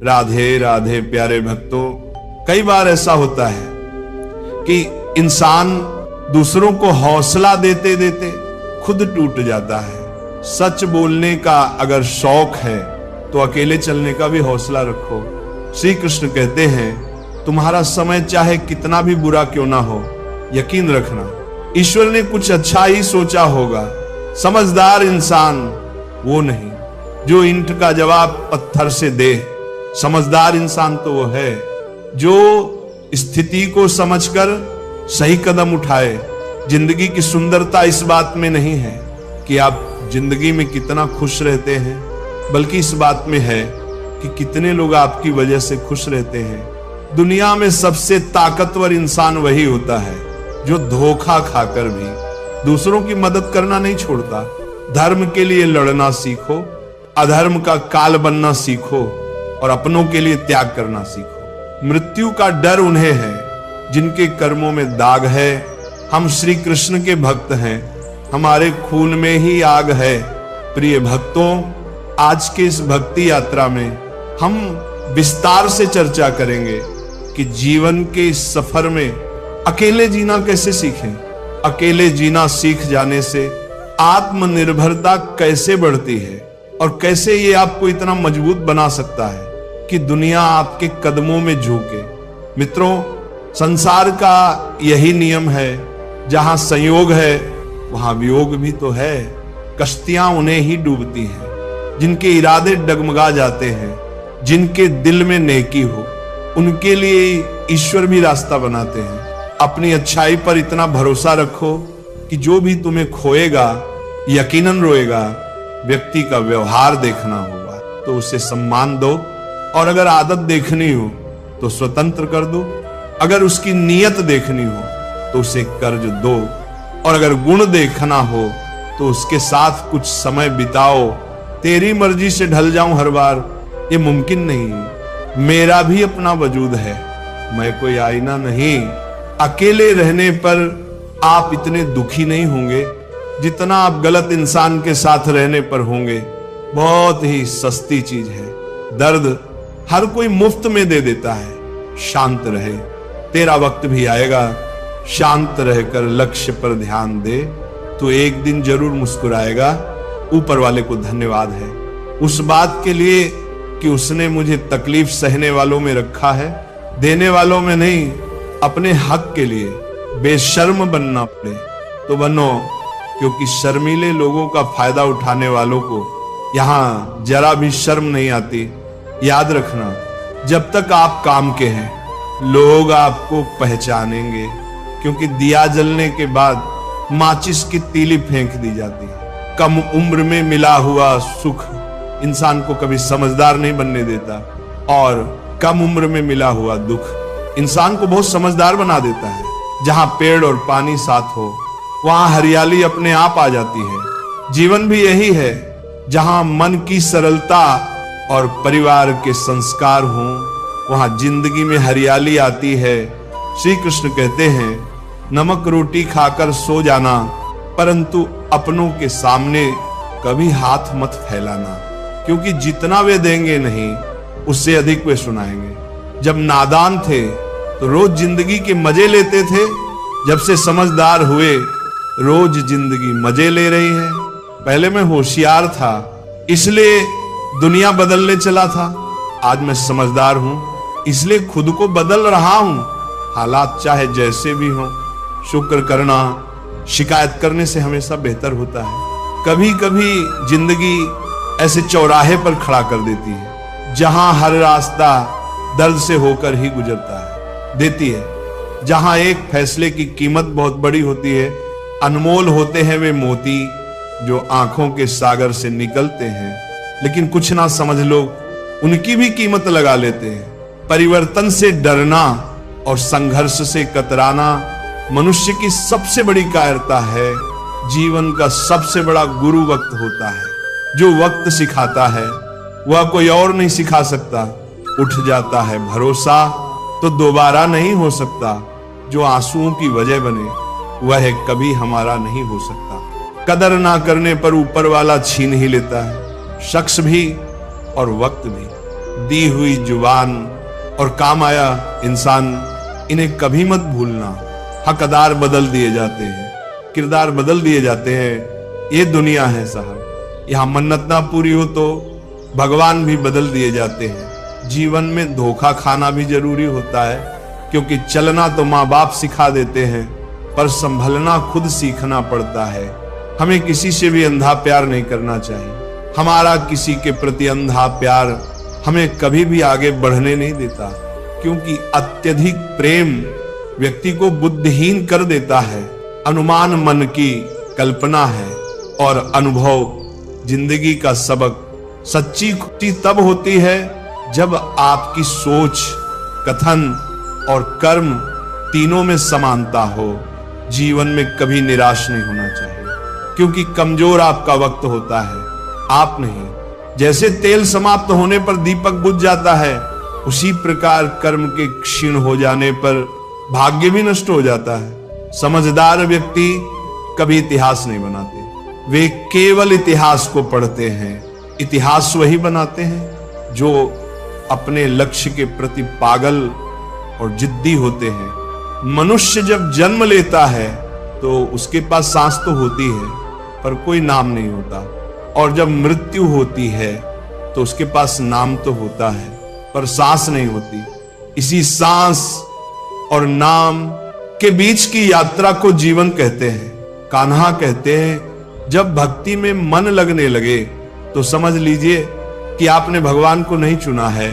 राधे राधे प्यारे भक्तों, कई बार ऐसा होता है कि इंसान दूसरों को हौसला देते देते खुद टूट जाता है। सच बोलने का अगर शौक है तो अकेले चलने का भी हौसला रखो। श्री कृष्ण कहते हैं तुम्हारा समय चाहे कितना भी बुरा क्यों ना हो, यकीन रखना ईश्वर ने कुछ अच्छा ही सोचा होगा। समझदार इंसान वो नहीं जो ईंट का जवाब पत्थर से दे। समझदार इंसान तो वो है जो स्थिति को समझकर सही कदम उठाए। जिंदगी की सुंदरता इस बात में नहीं है कि आप जिंदगी में कितना खुश रहते हैं, बल्कि इस बात में है कि कितने लोग आपकी वजह से खुश रहते हैं। दुनिया में सबसे ताकतवर इंसान वही होता है जो धोखा खाकर भी दूसरों की मदद करना नहीं छोड़ता। धर्म के लिए लड़ना सीखो, अधर्म का काल बनना सीखो और अपनों के लिए त्याग करना सीखो। मृत्यु का डर उन्हें है जिनके कर्मों में दाग है। हम श्री कृष्ण के भक्त हैं, हमारे खून में ही आग है। प्रिय भक्तों, आज के इस भक्ति यात्रा में हम विस्तार से चर्चा करेंगे कि जीवन के इस सफर में अकेले जीना कैसे सीखें। अकेले जीना सीख जाने से आत्मनिर्भरता कैसे बढ़ती है और कैसे ये आपको इतना मजबूत बना सकता है कि दुनिया आपके कदमों में झुके। मित्रों, संसार का यही नियम है, जहां संयोग है वहां वियोग भी तो है। कश्तियां उन्हें ही डूबती हैं जिनके इरादे डगमगा जाते हैं। जिनके दिल में नेकी हो उनके लिए ईश्वर भी रास्ता बनाते हैं। अपनी अच्छाई पर इतना भरोसा रखो कि जो भी तुम्हें खोएगा यकीनन रोएगा। व्यक्ति का व्यवहार देखना होगा तो उसे सम्मान दो, और अगर आदत देखनी हो तो स्वतंत्र कर दो। अगर उसकी नीयत देखनी हो तो उसे कर्ज दो, और अगर गुण देखना हो तो उसके साथ कुछ समय बिताओ। तेरी मर्जी से ढल जाऊं हर बार, ये मुमकिन नहीं। मेरा भी अपना वजूद है, मैं कोई आईना नहीं। अकेले रहने पर आप इतने दुखी नहीं होंगे जितना आप गलत इंसान के साथ रहने पर होंगे। बहुत ही सस्ती चीज है। दर्द हर कोई मुफ्त में दे देता है। शांत रहे, तेरा वक्त भी आएगा। शांत रहकर लक्ष्य पर ध्यान दे तो एक दिन जरूर मुस्कुराएगा। ऊपर वाले को धन्यवाद है उस बात के लिए कि उसने मुझे तकलीफ सहने वालों में रखा है, देने वालों में नहीं। अपने हक के लिए बेशर्म बनना पड़े तो बनो, क्योंकि शर्मीले लोगों का फायदा उठाने वालों को यहां जरा भी शर्म नहीं आती। याद रखना, जब तक आप काम के हैं लोग आपको पहचानेंगे, क्योंकि दिया जलने के बाद माचिस की तीली फेंक दी जाती है। कम उम्र में मिला हुआ सुख इंसान को कभी समझदार नहीं बनने देता, और कम उम्र में मिला हुआ दुख इंसान को बहुत समझदार बना देता है। जहां पेड़ और पानी साथ हो वहां हरियाली अपने आप आ जाती है। जीवन भी यही है, जहां मन की सरलता और परिवार के संस्कार हों वहां जिंदगी में हरियाली आती है। श्री कृष्ण कहते हैं नमक रोटी खाकर सो जाना, परंतु अपनों के सामने कभी हाथ मत फैलाना, क्योंकि जितना वे देंगे नहीं उससे अधिक वे सुनाएंगे। जब नादान थे तो रोज जिंदगी के मजे लेते थे, जब से समझदार हुए रोज जिंदगी मजे ले रही है। पहले मैं होशियार था इसलिए दुनिया बदलने चला था, आज मैं समझदार हूं इसलिए खुद को बदल रहा हूं। हालात चाहे जैसे भी हों, शुक्र करना शिकायत करने से हमेशा बेहतर होता है। कभी कभी जिंदगी ऐसे चौराहे पर खड़ा कर देती है जहां हर रास्ता दर्द से होकर ही गुजरता है, देती है। जहां एक फैसले की कीमत बहुत बड़ी होती है। अनमोल होते हैं वे मोती जो आंखों के सागर से निकलते हैं, लेकिन कुछ ना समझ लोग उनकी भी कीमत लगा लेते हैं। परिवर्तन से डरना और संघर्ष से कतराना मनुष्य की सबसे बड़ी कायरता है। जीवन का सबसे बड़ा गुरु वक्त होता है। जो वक्त सिखाता है वह कोई और नहीं सिखा सकता। उठ जाता है भरोसा तो दोबारा नहीं हो सकता। जो आंसुओं की वजह बने वह कभी हमारा नहीं हो सकता। कदर ना करने पर ऊपर वाला छीन ही लेता है, शख्स भी और वक्त भी। दी हुई जुबान और काम आया इंसान, इन्हें कभी मत भूलना। हकदार बदल दिए जाते हैं, किरदार बदल दिए जाते हैं। ये दुनिया है साहब, यहाँ मन्नत ना पूरी हो तो भगवान भी बदल दिए जाते हैं। जीवन में धोखा खाना भी जरूरी होता है, क्योंकि चलना तो माँ बाप सिखा देते हैं, पर संभलना खुद सीखना पड़ता है। हमें किसी से भी अंधा प्यार नहीं करना चाहिए। हमारा किसी के प्रति अंधा प्यार हमें कभी भी आगे बढ़ने नहीं देता, क्योंकि अत्यधिक प्रेम व्यक्ति को बुद्धिहीन कर देता है। अनुमान मन की कल्पना है और अनुभव जिंदगी का सबक। सच्ची खुशी तब होती है जब आपकी सोच, कथन और कर्म तीनों में समानता हो। जीवन में कभी निराश नहीं होना चाहिए, क्योंकि कमजोर आपका वक्त होता है, आप नहीं। जैसे तेल समाप्त होने पर दीपक बुझ जाता है, उसी प्रकार कर्म के क्षीण हो जाने पर भाग्य भी नष्ट हो जाता है। समझदार व्यक्ति कभी इतिहास नहीं बनाते, वे केवल इतिहास को पढ़ते हैं। इतिहास वही बनाते हैं जो अपने लक्ष्य के प्रति पागल और जिद्दी होते हैं। मनुष्य जब जन्म लेता है तो उसके पास सांस तो होती है, पर कोई नाम नहीं होता, और जब मृत्यु होती है तो उसके पास नाम तो होता है, पर सांस नहीं होती। इसी सांस और नाम के बीच की यात्रा को जीवन कहते हैं। कान्हा कहते हैं, जब भक्ति में मन लगने लगे तो समझ लीजिए कि आपने भगवान को नहीं चुना है,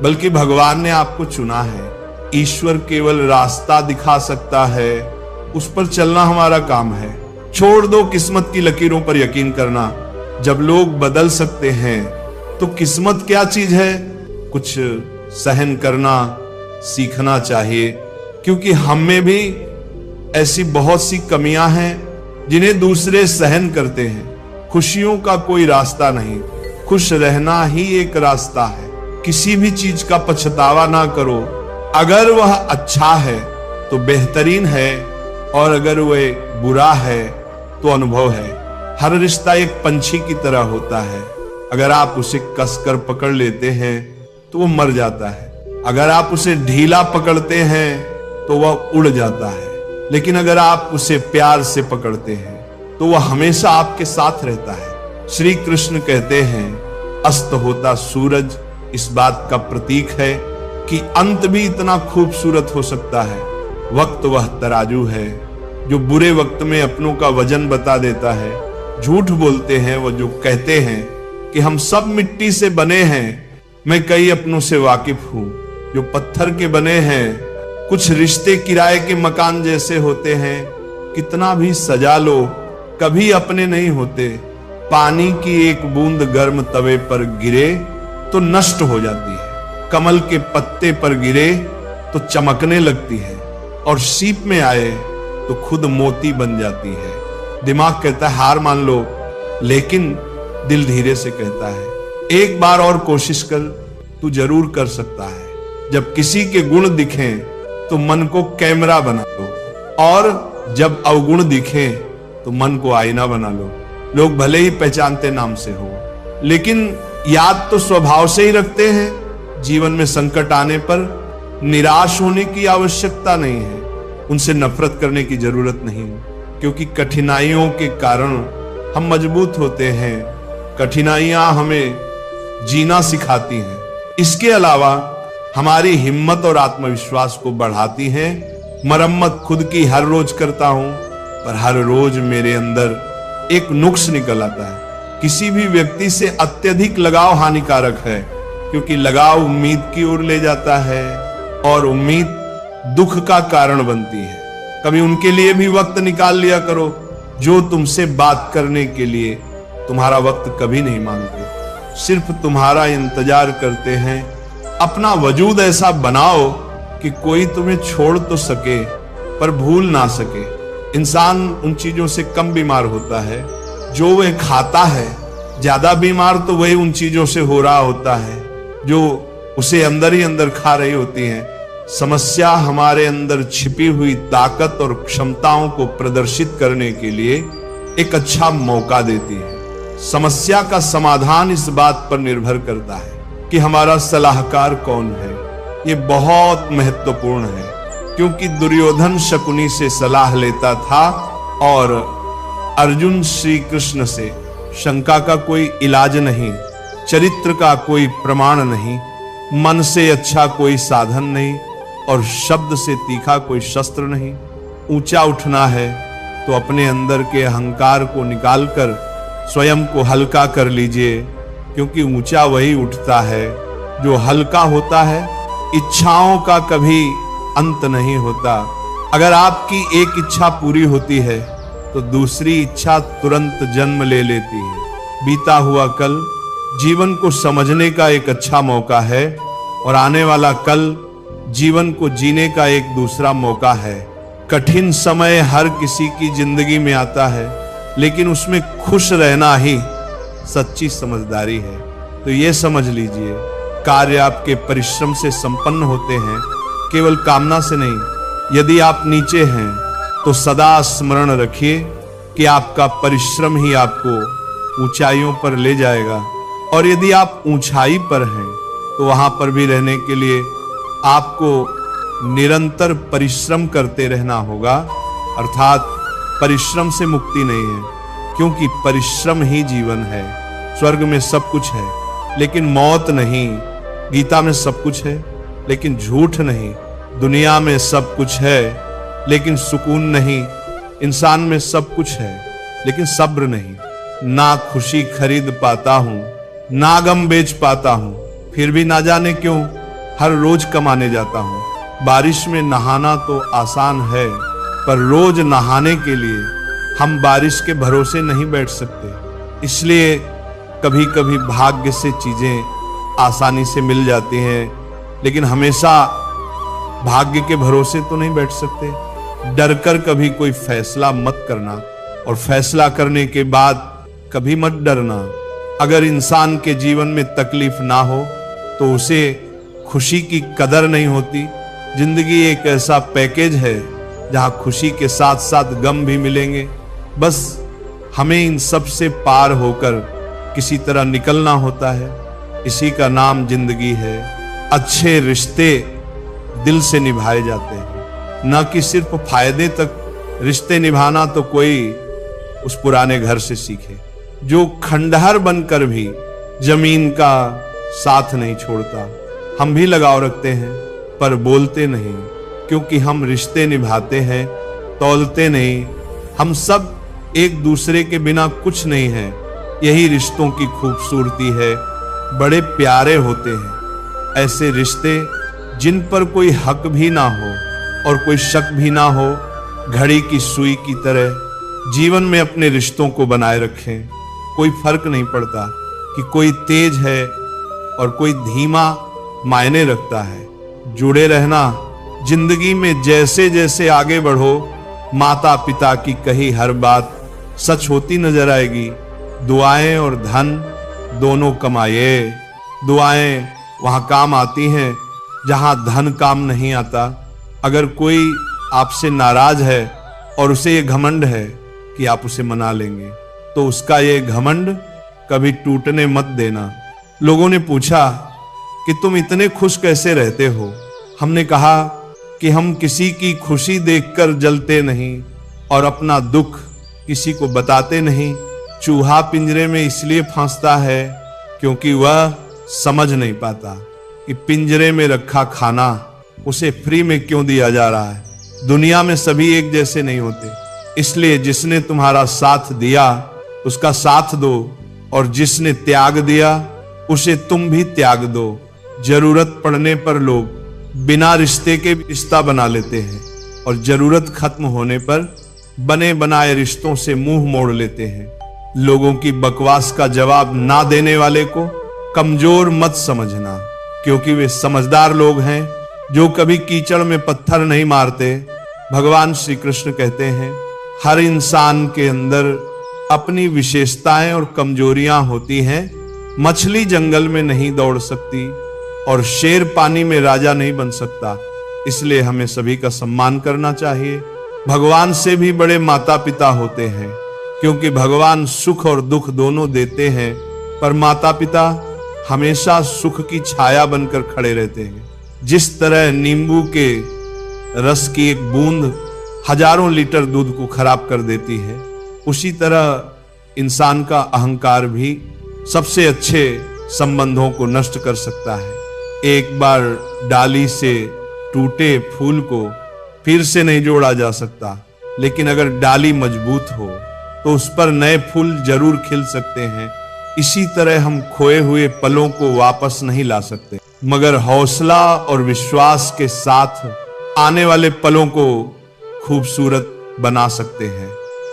बल्कि भगवान ने आपको चुना है। ईश्वर केवल रास्ता दिखा सकता है, उस पर चलना हमारा काम है। छोड़ दो किस्मत की लकीरों पर यकीन करना। जब लोग बदल सकते हैं तो किस्मत क्या चीज है? कुछ सहन करना सीखना चाहिए, क्योंकि हम में भी ऐसी बहुत सी कमियां हैं जिन्हें दूसरे सहन करते हैं। खुशियों का कोई रास्ता नहीं, खुश रहना ही एक रास्ता है। किसी भी चीज का पछतावा ना करो। अगर वह अच्छा है तो बेहतरीन है, और अगर वह बुरा है तो अनुभव है। हर रिश्ता एक पंछी की तरह होता है। अगर आप उसे कसकर पकड़ लेते हैं तो वो मर जाता है, अगर आप उसे ढीला पकड़ते हैं तो वह उड़ जाता है, लेकिन अगर आप उसे प्यार से पकड़ते हैं तो वह हमेशा आपके साथ रहता है। श्री कृष्ण कहते हैं, अस्त होता सूरज इस बात का प्रतीक है कि अंत भी इतना खूबसूरत हो सकता है। वक्त वह तराजू है जो बुरे वक्त में अपनों का वजन बता देता है। झूठ बोलते हैं वो जो कहते हैं कि हम सब मिट्टी से बने हैं। मैं कई अपनों से वाकिफ हूं जो पत्थर के बने हैं। कुछ रिश्ते किराए के मकान जैसे होते हैं, कितना भी सजा लो कभी अपने नहीं होते। पानी की एक बूंद गर्म तवे पर गिरे तो नष्ट हो जाती है, कमल के पत्ते पर गिरे तो चमकने लगती है, और सीप में आए तो खुद मोती बन जाती है। दिमाग कहता है हार मान लो, लेकिन दिल धीरे से कहता है एक बार और कोशिश कर, तू जरूर कर सकता है। जब किसी के गुण दिखें तो मन को कैमरा बना लो, और जब अवगुण दिखें तो मन को आईना बना लो। लोग भले ही पहचानते नाम से हो, लेकिन याद तो स्वभाव से ही रखते हैं। जीवन में संकट आने पर निराश होने की आवश्यकता नहीं है, उनसे नफरत करने की जरूरत नहीं, क्योंकि कठिनाइयों के कारण हम मजबूत होते हैं। कठिनाइयां हमें जीना सिखाती हैं। इसके अलावा हमारी हिम्मत और आत्मविश्वास को बढ़ाती हैं। मरम्मत खुद की हर रोज करता हूं, पर हर रोज मेरे अंदर एक नुक्स निकल आता है। किसी भी व्यक्ति से अत्यधिक लगाव हानिकारक है, क्योंकि लगाव उम्मीद की ओर ले जाता है, और उम्मीद दुख का कारण बनती है। कभी उनके लिए भी वक्त निकाल लिया करो जो तुमसे बात करने के लिए तुम्हारा वक्त कभी नहीं मांगते, सिर्फ तुम्हारा इंतजार करते हैं। अपना वजूद ऐसा बनाओ कि कोई तुम्हें छोड़ तो सके पर भूल ना सके। इंसान उन चीजों से कम बीमार होता है जो वह खाता है, ज्यादा बीमार तो वही उन चीजों से हो रहा होता है जो उसे अंदर ही अंदर खा रही होती हैं। समस्या हमारे अंदर छिपी हुई ताकत और क्षमताओं को प्रदर्शित करने के लिए एक अच्छा मौका देती है। समस्या का समाधान इस बात पर निर्भर करता है कि हमारा सलाहकार कौन है। ये बहुत महत्वपूर्ण है, क्योंकि दुर्योधन शकुनी से सलाह लेता था और अर्जुन श्री कृष्ण से। शंका का कोई इलाज नहीं, चरित्र का कोई प्रमाण नहीं, मन से अच्छा कोई साधन नहीं और शब्द से तीखा कोई शस्त्र नहीं। ऊंचा उठना है तो अपने अंदर के अहंकार को निकालकर स्वयं को हल्का कर लीजिए, क्योंकि ऊंचा वही उठता है जो हल्का होता है। इच्छाओं का कभी अंत नहीं होता। अगर आपकी एक इच्छा पूरी होती है तो दूसरी इच्छा तुरंत जन्म ले लेती है। बीता हुआ कल जीवन को समझने का एक अच्छा मौका है और आने वाला कल जीवन को जीने का एक दूसरा मौका है। कठिन समय हर किसी की जिंदगी में आता है, लेकिन उसमें खुश रहना ही सच्ची समझदारी है। तो ये समझ लीजिए, कार्य आपके परिश्रम से संपन्न होते हैं, केवल कामना से नहीं। यदि आप नीचे हैं तो सदा स्मरण रखिए कि आपका परिश्रम ही आपको ऊंचाइयों पर ले जाएगा, और यदि आप ऊंचाई पर हैं तो वहां पर भी रहने के लिए आपको निरंतर परिश्रम करते रहना होगा। अर्थात परिश्रम से मुक्ति नहीं है, क्योंकि परिश्रम ही जीवन है। स्वर्ग में सब कुछ है लेकिन मौत नहीं। गीता में सब कुछ है लेकिन झूठ नहीं। दुनिया में सब कुछ है लेकिन सुकून नहीं। इंसान में सब कुछ है लेकिन सब्र नहीं। ना खुशी खरीद पाता हूं, ना गम बेच पाता हूं, फिर भी ना जाने क्यों हर रोज कमाने जाता हूं। बारिश में नहाना तो आसान है, पर रोज नहाने के लिए हम बारिश के भरोसे नहीं बैठ सकते। इसलिए कभी कभी भाग्य से चीजें आसानी से मिल जाती हैं, लेकिन हमेशा भाग्य के भरोसे तो नहीं बैठ सकते। डरकर कभी कोई फैसला मत करना, और फैसला करने के बाद कभी मत डरना। अगर इंसान के जीवन में तकलीफ ना हो तो उसे खुशी की कदर नहीं होती। जिंदगी एक ऐसा पैकेज है जहां खुशी के साथ साथ गम भी मिलेंगे। बस हमें इन सब से पार होकर किसी तरह निकलना होता है। इसी का नाम जिंदगी है। अच्छे रिश्ते दिल से निभाए जाते हैं, न कि सिर्फ फायदे तक। रिश्ते निभाना तो कोई उस पुराने घर से सीखे जो खंडहर बनकर भी जमीन का साथ नहीं छोड़ता। हम भी लगाव रखते हैं पर बोलते नहीं, क्योंकि हम रिश्ते निभाते हैं, तौलते नहीं। हम सब एक दूसरे के बिना कुछ नहीं है। यही रिश्तों की खूबसूरती है। बड़े प्यारे होते हैं ऐसे रिश्ते जिन पर कोई हक भी ना हो और कोई शक भी ना हो। घड़ी की सुई की तरह जीवन में अपने रिश्तों को बनाए रखें। कोई फर्क नहीं पड़ता कि कोई तेज है और कोई धीमा मायने रखता है। जुड़े रहना। जिंदगी में जैसे जैसे आगे बढ़ो, माता पिता की कही हर बात सच होती नजर आएगी। दुआएं और धन दोनों कमाइए। दुआएं वहां काम आती हैं जहां धन काम नहीं आता। अगर कोई आपसे नाराज है और उसे ये घमंड है कि आप उसे मना लेंगे, तो उसका ये घमंड कभी टूटने मत देना। लोगों ने पूछा कि तुम इतने खुश कैसे रहते हो? हमने कहा कि हम किसी की खुशी देखकर जलते नहीं और अपना दुख किसी को बताते नहीं। चूहा पिंजरे में इसलिए फंसता है क्योंकि वह समझ नहीं पाता कि पिंजरे में रखा खाना उसे फ्री में क्यों दिया जा रहा है। दुनिया में सभी एक जैसे नहीं होते, इसलिए जिसने तुम्हारा साथ दिया उसका साथ दो, और जिसने त्याग दिया उसे तुम भी त्याग दो। जरूरत पड़ने पर लोग बिना रिश्ते के रिश्ता बना लेते हैं, और जरूरत खत्म होने पर बने बनाए रिश्तों से मुंह मोड़ लेते हैं। लोगों की बकवास का जवाब ना देने वाले को कमजोर मत समझना, क्योंकि वे समझदार लोग हैं जो कभी कीचड़ में पत्थर नहीं मारते। भगवान श्री कृष्ण कहते हैं, हर इंसान के अंदर अपनी विशेषताएं और कमजोरियां होती हैं। मछली जंगल में नहीं दौड़ सकती और शेर पानी में राजा नहीं बन सकता। इसलिए हमें सभी का सम्मान करना चाहिए। भगवान से भी बड़े माता पिता होते हैं, क्योंकि भगवान सुख और दुख दोनों देते हैं, पर माता पिता हमेशा सुख की छाया बनकर खड़े रहते हैं। जिस तरह नींबू के रस की एक बूंद हजारों लीटर दूध को खराब कर देती है, उसी तरह इंसान का अहंकार भी सबसे अच्छे संबंधों को नष्ट कर सकता है। एक बार डाली से टूटे फूल को फिर से नहीं जोड़ा जा सकता, लेकिन अगर डाली मजबूत हो तो उस पर नए फूल जरूर खिल सकते हैं। इसी तरह हम खोए हुए पलों को वापस नहीं ला सकते, मगर हौसला और विश्वास के साथ आने वाले पलों को खूबसूरत बना सकते हैं।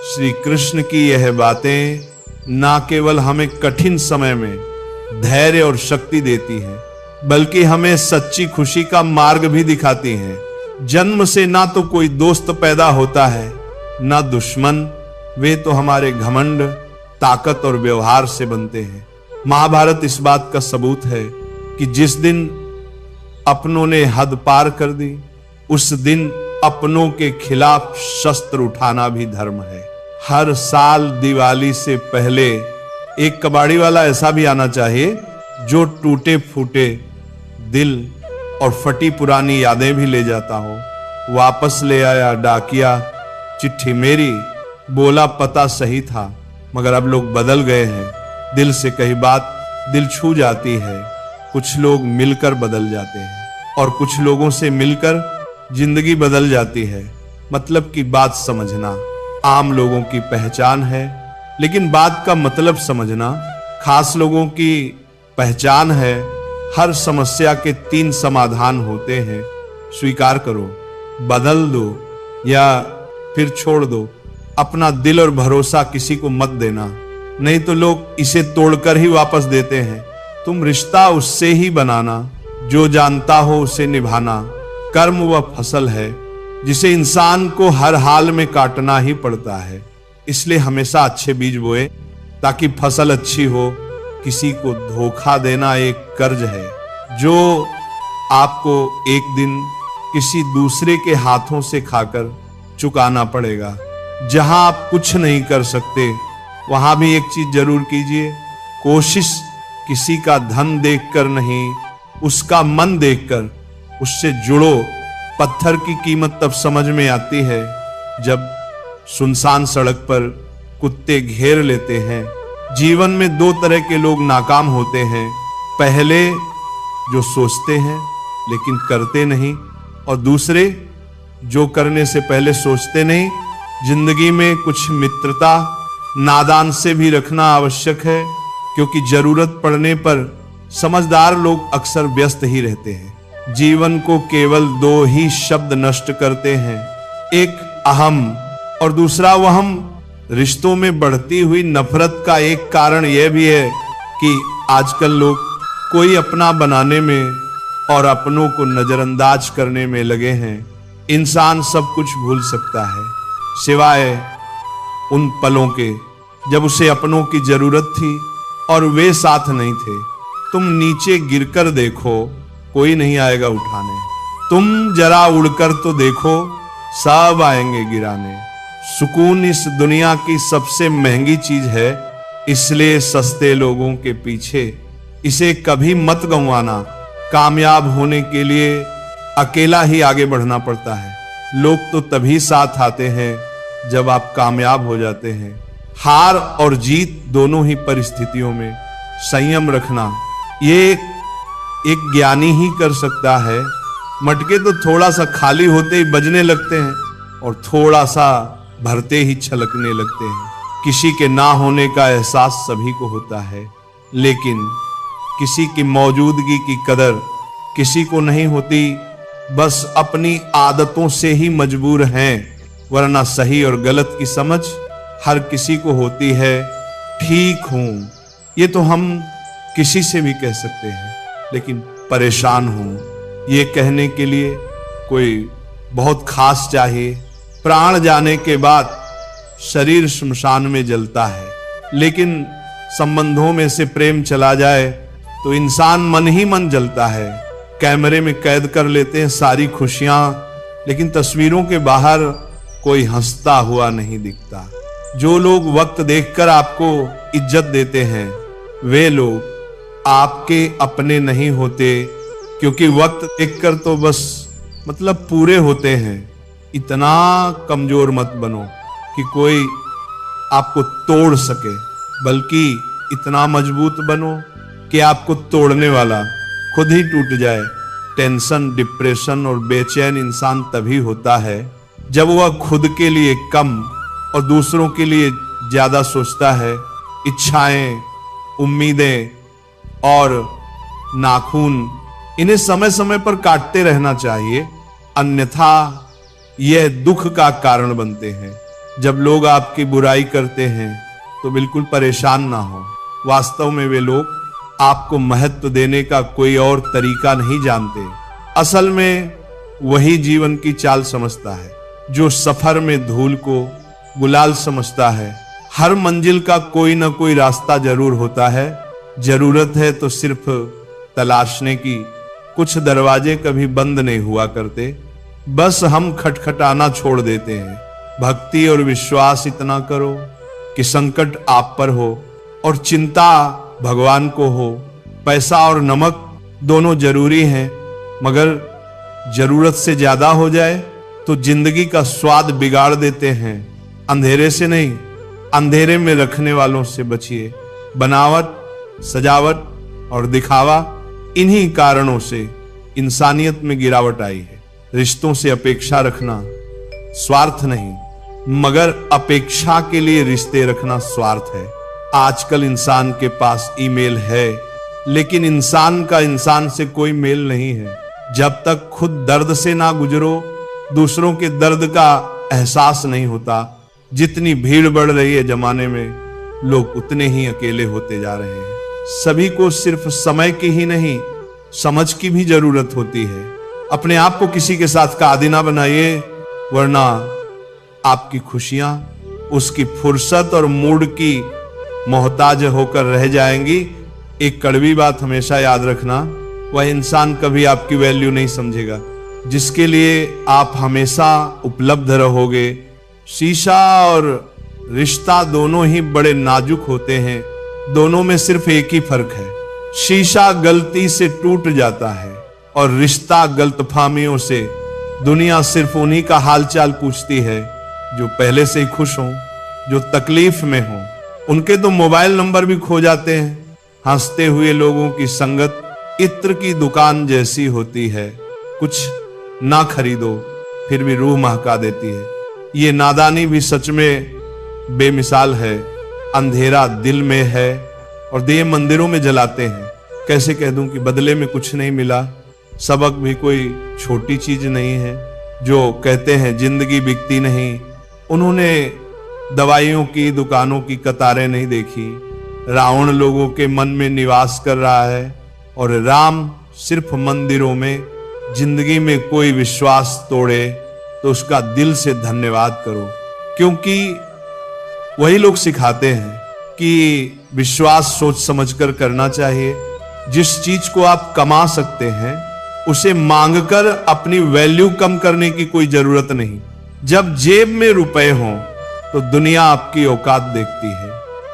श्री कृष्ण की यह बातें ना केवल हमें कठिन समय में धैर्य और शक्ति देती हैं, बल्कि हमें सच्ची खुशी का मार्ग भी दिखाती हैं। जन्म से ना तो कोई दोस्त पैदा होता है, ना दुश्मन, वे तो हमारे घमंड, ताकत और व्यवहार से बनते हैं। महाभारत इस बात का सबूत है कि जिस दिन अपनों ने हद पार कर दी, उस दिन अपनों के खिलाफ शस्त्र उठाना भी धर्म है। हर साल दिवाली से पहले एक कबाड़ी वाला ऐसा भी आना चाहिए जो टूटे फूटे दिल और फटी पुरानी यादें भी ले जाता हो। वापस ले आया डाकिया चिट्ठी मेरी, बोला पता सही था, मगर अब लोग बदल गए हैं। दिल से कही बात दिल छू जाती है। कुछ लोग मिलकर बदल जाते हैं और कुछ लोगों से मिलकर जिंदगी बदल जाती है। मतलब की बात समझना आम लोगों की पहचान है, लेकिन बात का मतलब समझना खास लोगों की पहचान है। हर समस्या के 3 समाधान होते हैं। स्वीकार करो, बदल दो या फिर छोड़ दो। अपना दिल और भरोसा किसी को मत देना, नहीं तो लोग इसे तोड़कर ही वापस देते हैं। तुम रिश्ता उससे ही बनाना जो जानता हो उसे निभाना। कर्म वह फसल है जिसे इंसान को हर हाल में काटना ही पड़ता है। इसलिए हमेशा अच्छे बीज बोए ताकि फसल अच्छी हो। किसी को धोखा देना एक कर्ज है जो आपको एक दिन किसी दूसरे के हाथों से खाकर चुकाना पड़ेगा। जहां आप कुछ नहीं कर सकते, वहां भी एक चीज जरूर कीजिए, कोशिश किसी का धन देखकर नहीं, उसका मन देखकर उससे जुड़ो। पत्थर की कीमत तब समझ में आती है जब सुनसान सड़क पर कुत्ते घेर लेते हैं। जीवन में 2 तरह के लोग नाकाम होते हैं। पहले जो सोचते हैं लेकिन करते नहीं, और दूसरे जो करने से पहले सोचते नहीं। जिंदगी में कुछ मित्रता नादान से भी रखना आवश्यक है, क्योंकि जरूरत पड़ने पर समझदार लोग अक्सर व्यस्त ही रहते हैं। जीवन को केवल 2 ही शब्द नष्ट करते हैं, एक अहम और दूसरा वहम। रिश्तों में बढ़ती हुई नफरत का एक कारण यह भी है कि आजकल लोग कोई अपना बनाने में और अपनों को नजरअंदाज करने में लगे हैं। इंसान सब कुछ भूल सकता है सिवाय उन पलों के जब उसे अपनों की जरूरत थी और वे साथ नहीं थे। तुम नीचे गिरकर देखो, कोई नहीं आएगा उठाने। तुम जरा उड़कर तो देखो, सब आएंगे गिराने। सुकून इस दुनिया की सबसे महंगी चीज है, इसलिए सस्ते लोगों के पीछे इसे कभी मत गंवाना। कामयाब होने के लिए अकेला ही आगे बढ़ना पड़ता है। लोग तो तभी साथ आते हैं जब आप कामयाब हो जाते हैं। हार और जीत दोनों ही परिस्थितियों में संयम रखना ये एक ज्ञानी ही कर सकता है। मटके तो थोड़ा सा खाली होते ही बजने लगते हैं और थोड़ा सा भरते ही छलकने लगते हैं। किसी के ना होने का एहसास सभी को होता है, लेकिन किसी की मौजूदगी की कदर किसी को नहीं होती। बस अपनी आदतों से ही मजबूर हैं, वरना सही और गलत की समझ हर किसी को होती है। ठीक हूं ये तो हम किसी से भी कह सकते हैं, लेकिन परेशान हूं ये कहने के लिए कोई बहुत खास चाहिए। प्राण जाने के बाद शरीर श्मशान में जलता है, लेकिन संबंधों में से प्रेम चला जाए तो इंसान मन ही मन जलता है। कैमरे में कैद कर लेते हैं सारी खुशियां, लेकिन तस्वीरों के बाहर कोई हंसता हुआ नहीं दिखता। जो लोग वक्त देखकर आपको इज्जत देते हैं, वे लोग आपके अपने नहीं होते, क्योंकि वक्त देखकर तो बस मतलब पूरे होते हैं। इतना कमजोर मत बनो कि कोई आपको तोड़ सके, बल्कि इतना मजबूत बनो कि आपको तोड़ने वाला खुद ही टूट जाए। टेंशन, डिप्रेशन और बेचैन इंसान तभी होता है जब वह खुद के लिए कम और दूसरों के लिए ज्यादा सोचता है। इच्छाएं, उम्मीदें और नाखून, इन्हें समय समय पर काटते रहना चाहिए, अन्यथा यह दुख का कारण बनते हैं। जब लोग आपकी बुराई करते हैं तो बिल्कुल परेशान ना हो। वास्तव में वे लोग आपको महत्व देने का कोई और तरीका नहीं जानते। असल में वही जीवन की चाल समझता है जो सफर में धूल को गुलाल समझता है। हर मंजिल का कोई ना कोई रास्ता जरूर होता है। जरूरत है तो सिर्फ तलाशने की। कुछ दरवाजे कभी बंद नहीं हुआ करते, बस हम खटखटाना छोड़ देते हैं। भक्ति और विश्वास इतना करो कि संकट आप पर हो और चिंता भगवान को हो। पैसा और नमक दोनों जरूरी हैं, मगर जरूरत से ज्यादा हो जाए तो जिंदगी का स्वाद बिगाड़ देते हैं। अंधेरे से नहीं, अंधेरे में रखने वालों से बचिए। बनावट, सजावट और दिखावा, इन्हीं कारणों से इंसानियत में गिरावट आई है। रिश्तों से अपेक्षा रखना स्वार्थ नहीं, मगर अपेक्षा के लिए रिश्ते रखना स्वार्थ है। आजकल इंसान के पास ईमेल है, लेकिन इंसान का इंसान से कोई मेल नहीं है। जब तक खुद दर्द से ना गुजरो, दूसरों के दर्द का एहसास नहीं होता। जितनी भीड़ बढ़ रही है जमाने में, लोग उतने ही अकेले होते जा रहे हैं। सभी को सिर्फ समय की ही नहीं, समझ की भी जरूरत होती है। अपने आप को किसी के साथ का आदी ना बनाइए, वरना आपकी खुशियां उसकी फुर्सत और मूड की मोहताज होकर रह जाएंगी। एक कड़वी बात हमेशा याद रखना, वह इंसान कभी आपकी वैल्यू नहीं समझेगा जिसके लिए आप हमेशा उपलब्ध रहोगे। शीशा और रिश्ता दोनों ही बड़े नाजुक होते हैं। दोनों में सिर्फ एक ही फर्क है, शीशा गलती से टूट जाता है और रिश्ता गलतफहमियों से। दुनिया सिर्फ उन्हीं का हालचाल पूछती है जो पहले से ही खुश हों, जो तकलीफ में हों। उनके तो मोबाइल नंबर भी खो जाते हैं। हंसते हुए लोगों की संगत इत्र की दुकान जैसी होती है, कुछ ना खरीदो फिर भी रूह महका देती है। ये नादानी भी सच में बेमिसाल है। अंधेरा दिल में है और दिए मंदिरों में जलाते हैं। कैसे कह दूं कि बदले में कुछ नहीं मिला। सबक भी कोई छोटी चीज नहीं है। जो कहते हैं जिंदगी बिकती नहीं, उन्होंने दवाइयों की दुकानों की कतारें नहीं देखी। रावण लोगों के मन में निवास कर रहा है और राम सिर्फ मंदिरों में। जिंदगी में कोई विश्वास तोड़े तो उसका दिल से धन्यवाद करो, क्योंकि वही लोग सिखाते हैं कि विश्वास सोच समझकर करना चाहिए। जिस चीज को आप कमा सकते हैं उसे मांगकर अपनी वैल्यू कम करने की कोई जरूरत नहीं। जब जेब में रुपए हों तो दुनिया आपकी औकात देखती है,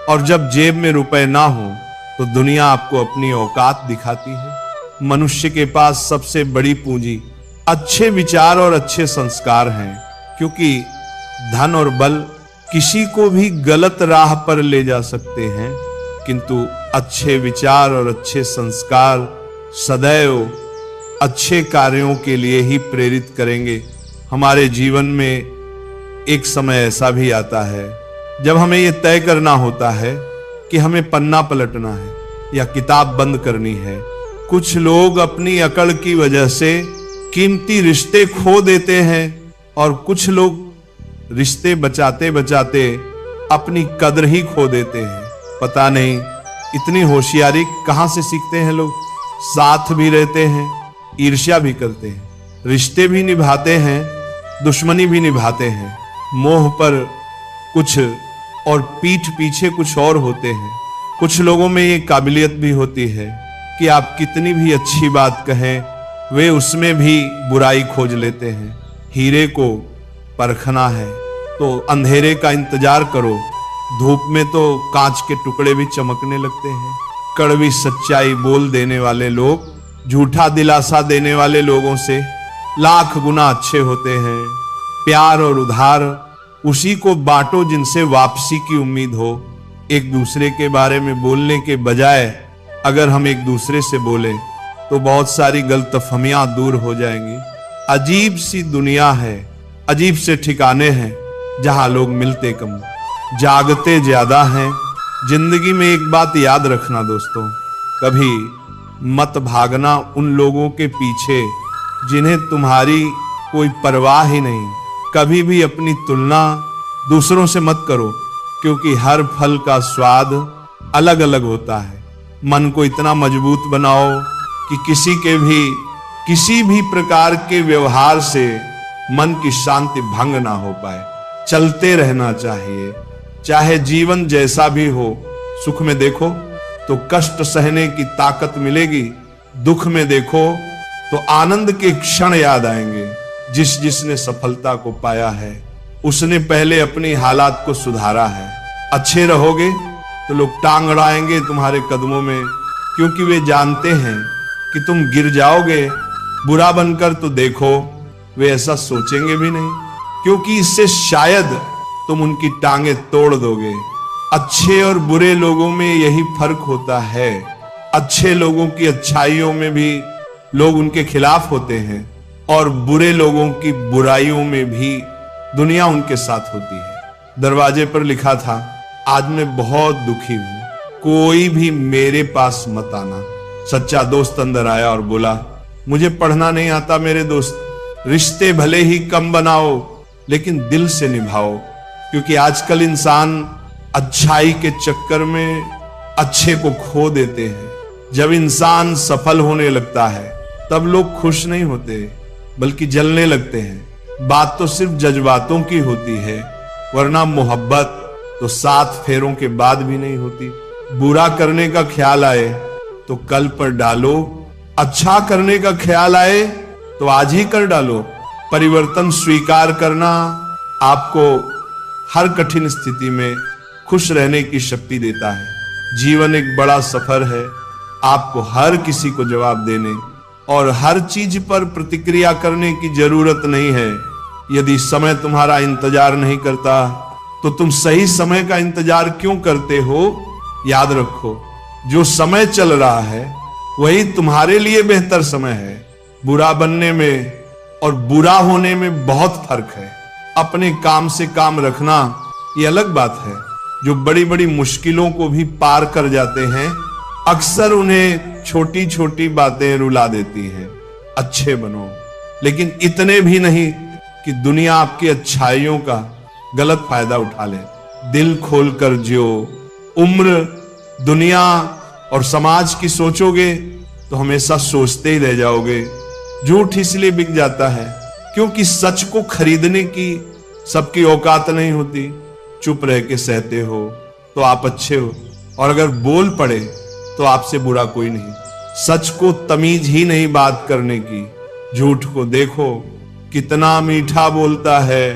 और जब जेब में रुपए ना हो तो दुनिया आपको अपनी औकात दिखाती है। मनुष्य के पास सबसे बड़ी पूंजी अच्छे विचार और अच्छे संस्कार हैं, क्योंकि धन और बल किसी को भी गलत राह पर ले जा सकते हैं, किंतु अच्छे विचार और अच्छे संस्कार सदैव अच्छे कार्यों के लिए ही प्रेरित करेंगे। हमारे जीवन में एक समय ऐसा भी आता है जब हमें यह तय करना होता है कि हमें पन्ना पलटना है या किताब बंद करनी है। कुछ लोग अपनी अकड़ की वजह से कीमती रिश्ते खो देते हैं, और कुछ लोग रिश्ते बचाते बचाते अपनी कदर ही खो देते हैं। पता नहीं इतनी होशियारी कहां से सीखते हैं लोग। साथ भी रहते हैं, ईर्ष्या भी करते हैं, रिश्ते भी निभाते हैं, दुश्मनी भी निभाते हैं। मोह पर कुछ और पीठ पीछे कुछ और होते हैं। कुछ लोगों में ये काबिलियत भी होती है कि आप कितनी भी अच्छी बात कहें, वे उसमें भी बुराई खोज लेते हैं। हीरे को परखना है तो अंधेरे का इंतजार करो। धूप में तो कांच के टुकड़े भी चमकने लगते हैं। कड़वी सच्चाई बोल देने वाले लोग झूठा दिलासा देने वाले लोगों से लाख गुना अच्छे होते हैं। प्यार और उधार उसी को बांटो जिनसे वापसी की उम्मीद हो। एक दूसरे के बारे में बोलने के बजाय अगर हम एक दूसरे से बोले तो बहुत सारी गलतफहमियां दूर हो जाएंगी। अजीब सी दुनिया है, अजीब से ठिकाने हैं जहां लोग मिलते कम जागते ज्यादा हैं। जिंदगी में एक बात याद रखना दोस्तों, कभी मत भागना उन लोगों के पीछे जिन्हें तुम्हारी कोई परवाह ही नहीं। कभी भी अपनी तुलना दूसरों से मत करो, क्योंकि हर फल का स्वाद अलग अलग होता है। मन को इतना मजबूत बनाओ कि किसी भी प्रकार के व्यवहार से मन की शांति भंग ना हो पाए। चलते रहना चाहिए, चाहे जीवन जैसा भी हो। सुख में देखो तो कष्ट सहने की ताकत मिलेगी, दुख में देखो तो आनंद के क्षण याद आएंगे। जिसने सफलता को पाया है उसने पहले अपनी हालात को सुधारा है। अच्छे रहोगे तो लोग टांग अड़ाएंगे तुम्हारे कदमों में, क्योंकि वे जानते हैं कि तुम गिर जाओगे। बुरा बनकर तो देखो, वे ऐसा सोचेंगे भी नहीं, क्योंकि इससे शायद तुम उनकी टांगे तोड़ दोगे। अच्छे और बुरे लोगों में यही फर्क होता है। अच्छे लोगों की अच्छाइयों में भी लोग उनके खिलाफ होते हैं और बुरे लोगों की बुराइयों में भी दुनिया उनके साथ होती है। दरवाजे पर लिखा था, आज मैं बहुत दुखी हूं, कोई भी मेरे पास मत आना। सच्चा दोस्त अंदर आया और बोला, मुझे पढ़ना नहीं आता मेरे दोस्त। रिश्ते भले ही कम बनाओ लेकिन दिल से निभाओ, क्योंकि आजकल इंसान अच्छाई के चक्कर में अच्छे को खो देते हैं। जब इंसान सफल होने लगता है तब लोग खुश नहीं होते बल्कि जलने लगते हैं। बात तो सिर्फ जज्बातों की होती है, वरना मोहब्बत तो 7 फेरों के बाद भी नहीं होती। बुरा करने का ख्याल आए तो कल पर डालो, अच्छा करने का ख्याल आए तो आज ही कर डालो। परिवर्तन स्वीकार करना आपको हर कठिन स्थिति में खुश रहने की शक्ति देता है। जीवन एक बड़ा सफर है, आपको हर किसी को जवाब देने और हर चीज पर प्रतिक्रिया करने की जरूरत नहीं है। यदि समय तुम्हारा इंतजार नहीं करता तो तुम सही समय का इंतजार क्यों करते हो? याद रखो, जो समय चल रहा है वही तुम्हारे लिए बेहतर समय है। बुरा बनने में और बुरा होने में बहुत फर्क है। अपने काम से काम रखना ये अलग बात है। जो बड़ी बड़ी मुश्किलों को भी पार कर जाते हैं, अक्सर उन्हें छोटी छोटी बातें रुला देती हैं। अच्छे बनो, लेकिन इतने भी नहीं कि दुनिया आपकी अच्छाइयों का गलत फायदा उठा ले। दिल खोलकर जियो। उम्र, दुनिया और समाज की सोचोगे तो हमेशा सोचते ही रह जाओगे। झूठ इसलिए बिक जाता है क्योंकि सच को खरीदने की सबकी औकात नहीं होती। चुप रह के सहते हो तो आप अच्छे हो, और अगर बोल पड़े तो आपसे बुरा कोई नहीं। सच को तमीज ही नहीं बात करने की। झूठ को देखो कितना मीठा बोलता है,